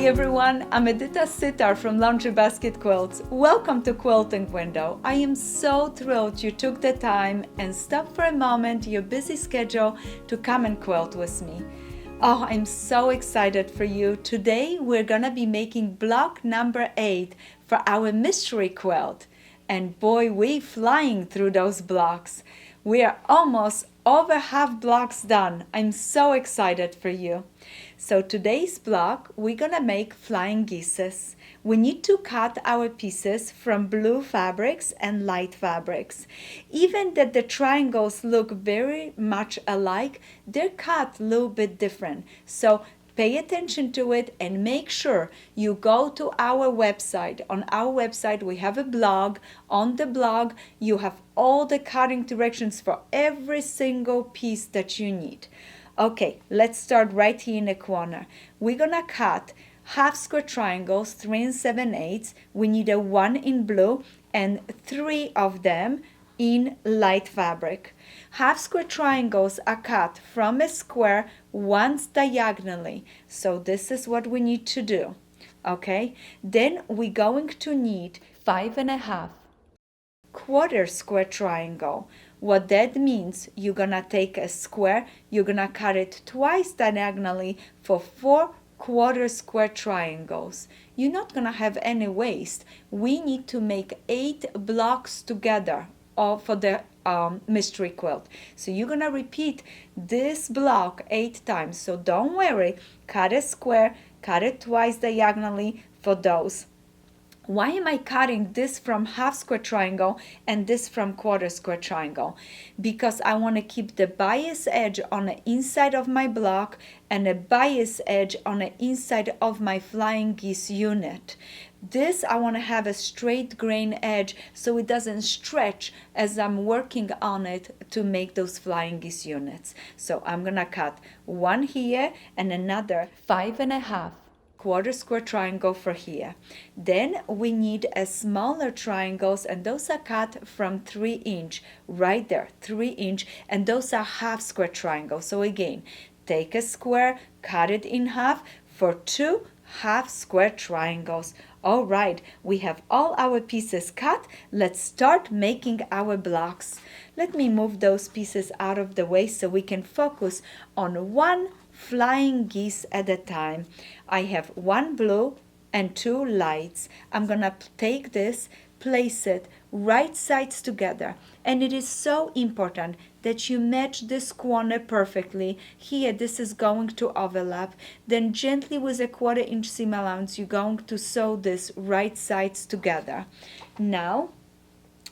everyone, I'm Edyta Sitar from Laundry Basket Quilts. Welcome to Quilting Window. I am so thrilled you took the time and stopped for a moment your busy schedule to come and quilt with me. Oh, I'm so excited for you. Today we're gonna be making block number 8 for our mystery quilt. And boy, we're flying through those blocks. We are almost over half blocks done. I'm so excited for you. So today's block, we're gonna make flying geeses. We need to cut our pieces from blue fabrics and light fabrics. Even that the triangles look very much alike, they're cut a little bit different. So pay attention to it and make sure you go to our website. On our website, we have a blog. On the blog, you have all the cutting directions for every single piece that you need. Okay, let's start right here in the corner. We're gonna cut half square triangles, 3 7/8. We need a 1 in blue and 3 of them in light fabric. Half square triangles are cut from a square once diagonally. So this is what we need to do. Okay, then we're going to need 5.5 quarter square triangle. What that means, you're gonna take a square, you're gonna cut it twice diagonally for 4 quarter square triangles. You're not gonna have any waste. We need to make 8 blocks together for the mystery quilt. So you're gonna repeat this block 8 times. So don't worry, cut a square, cut it twice diagonally for those. Why am I cutting this from half square triangle and this from quarter square triangle? Because I want to keep the bias edge on the inside of my block and a bias edge on the inside of my flying geese unit. This I want to have a straight grain edge so it doesn't stretch as I'm working on it to make those flying geese units. So I'm going to cut one here and another 5.5 quarter square triangle for here. Then we need a smaller triangles, and those are cut from 3 inch right there, 3 inch, and those are half square triangles. So again, take a square, cut it in half for 2 half square triangles. All right, we have all our pieces cut. Let's start making our blocks. Let me move those pieces out of the way so we can focus on one flying geese at a time. I have 1 blue and 2 lights. I'm gonna take this, place it right sides together, and it is so important that you match this corner perfectly. Here this is going to overlap. Then gently with a 1/4 inch seam allowance you're going to sew this right sides together. Now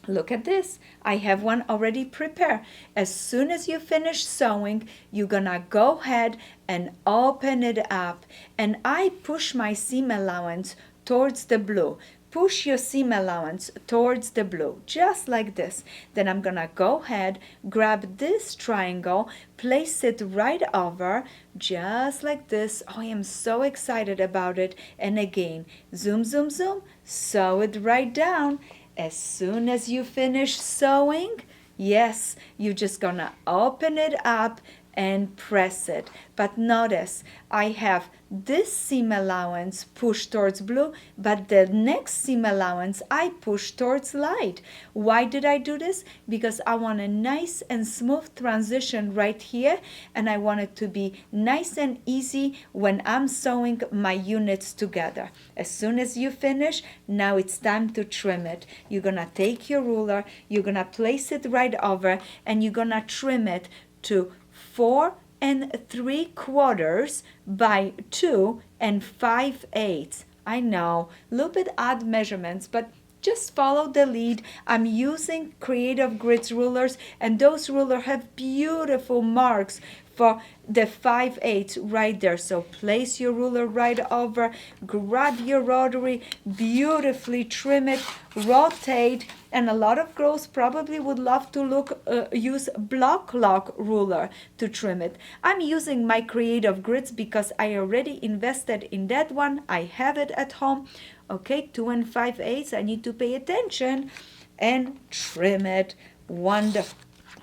look at this. I have one already prepared. As soon as you finish sewing, you're gonna go ahead and open it up. And I push my seam allowance towards the blue. Push your seam allowance towards the blue, just like this. Then I'm gonna go ahead, grab this triangle, place it right over, just like this. Oh, I am so excited about it. And again, zoom, zoom, zoom, sew it right down. As soon as you finish sewing, yes, you're just gonna open it up and press it. But notice, I have this seam allowance pushed towards blue, but the next seam allowance I push towards light. Why did I do this? Because I want a nice and smooth transition right here, and I want it to be nice and easy when I'm sewing my units together. As soon as you finish, now it's time to trim it. You're gonna take your ruler, you're gonna place it right over, and you're gonna trim it to 4 3/4 by 2 5/8. I know, a little bit odd measurements, but just follow the lead. I'm using Creative Grids rulers, and those rulers have beautiful marks for the 5/8 right there. So place your ruler right over, grab your rotary, beautifully trim it, rotate, and a lot of girls probably would love to use block lock ruler to trim it. I'm using my Creative Grids because I already invested in that one. I have it at home. Okay, 2 5/8. I need to pay attention and trim it. Wonderful.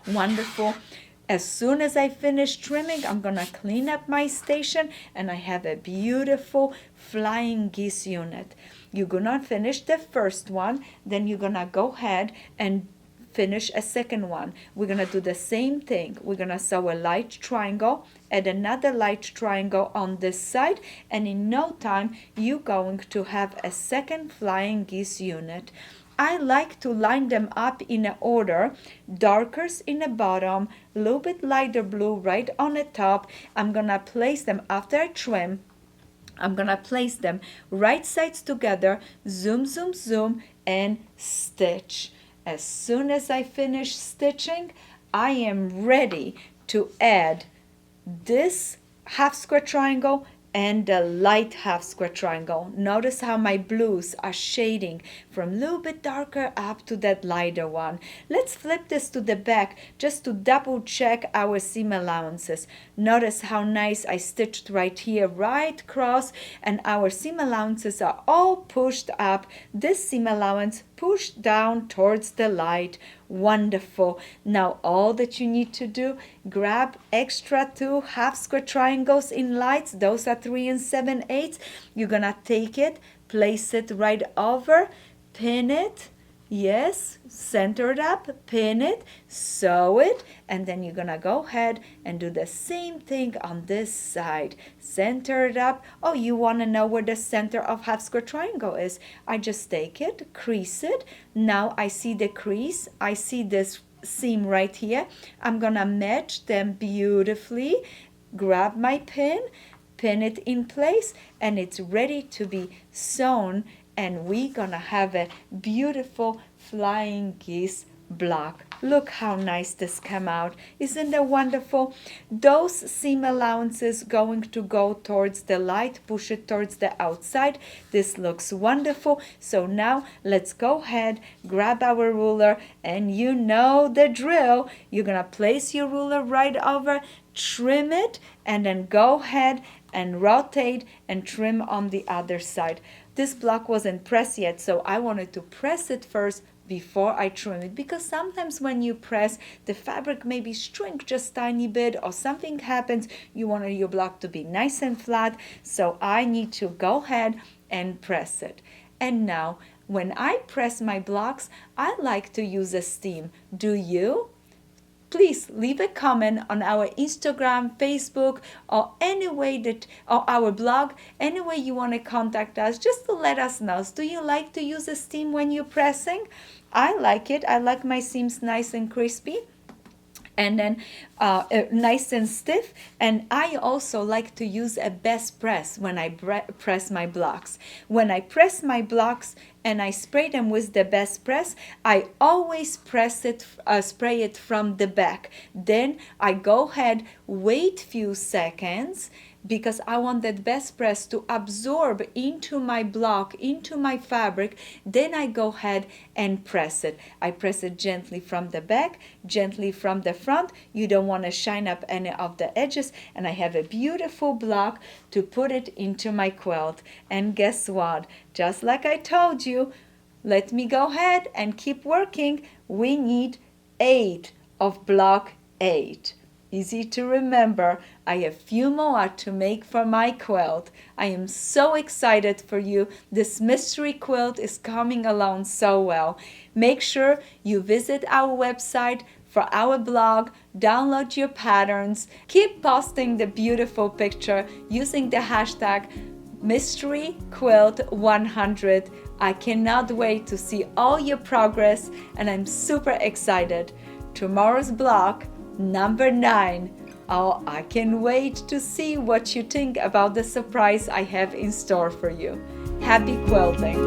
Wonderful. As soon as I finish trimming, I'm gonna clean up my station, and I have a beautiful Flying Geese unit. You're gonna finish the first one, then you're gonna go ahead and finish a second one. We're gonna do the same thing. We're gonna sew a light triangle, add another light triangle on this side, and in no time you're going to have a second Flying Geese unit. I like to line them up in an order, darkers in the bottom, a little bit lighter blue right on the top. I'm gonna place them after I trim. I'm gonna place them right sides together, zoom, zoom, zoom, and stitch. As soon as I finish stitching, I am ready to add this half square triangle and the light half square triangle. Notice how my blues are shading from a little bit darker up to that lighter one. Let's flip this to the back just to double check our seam allowances. Notice how nice I stitched right here, right across, and our seam allowances are all pushed up. This seam allowance pushed down towards the light. Wonderful. Now all that you need to do, grab extra 2 half square triangles in lights. Those are 3 7/8. You're gonna take it, place it right over, pin it. Yes, center it up, pin it, sew it, and then you're gonna go ahead and do the same thing on this side. Center it up. Oh, you wanna know where the center of half square triangle is? I just take it, crease it. Now I see the crease. I see this seam right here. I'm gonna match them beautifully. Grab my pin it in place, and it's ready to be sewn. And we're gonna have a beautiful Flying Geese block. Look how nice this came out. Isn't that wonderful? Those seam allowances going to go towards the light, push it towards the outside. This looks wonderful. So now let's go ahead, grab our ruler, and you know the drill. You're gonna place your ruler right over, trim it, and then go ahead and rotate and trim on the other side. This block wasn't pressed yet, so I wanted to press it first before I trim it, because sometimes when you press, the fabric maybe shrink just tiny bit or something happens. You want your block to be nice and flat, so I need to go ahead and press it. And now when I press my blocks, I like to use a steam. Do you? Please leave a comment on our Instagram, Facebook, or any way that, or our blog, any way you want to contact us, just to let us know. Do you like to use a steam when you're pressing? I like it. I like my seams nice and crispy, and then nice and stiff. And I also like to use a best press when I press my blocks. When I press my blocks and I spray them with the best press, I always spray it from the back. Then I go ahead, wait few seconds, because I want that best press to absorb into my block, into my fabric. Then I go ahead and press it. I press it gently from the back, gently from the front. You don't want to shine up any of the edges. And I have a beautiful block to put it into my quilt. And guess what? Just like I told you, let me go ahead and keep working. We need 8 of block 8. Easy to remember. I have few more to make for my quilt. I am so excited for you. This mystery quilt is coming along so well. Make sure you visit our website for our blog, download your patterns, keep posting the beautiful picture using the hashtag mysteryquilt100. I cannot wait to see all your progress, and I'm super excited. Tomorrow's block, number 9. Oh, I can wait to see what you think about the surprise I have in store for you. Happy quilting!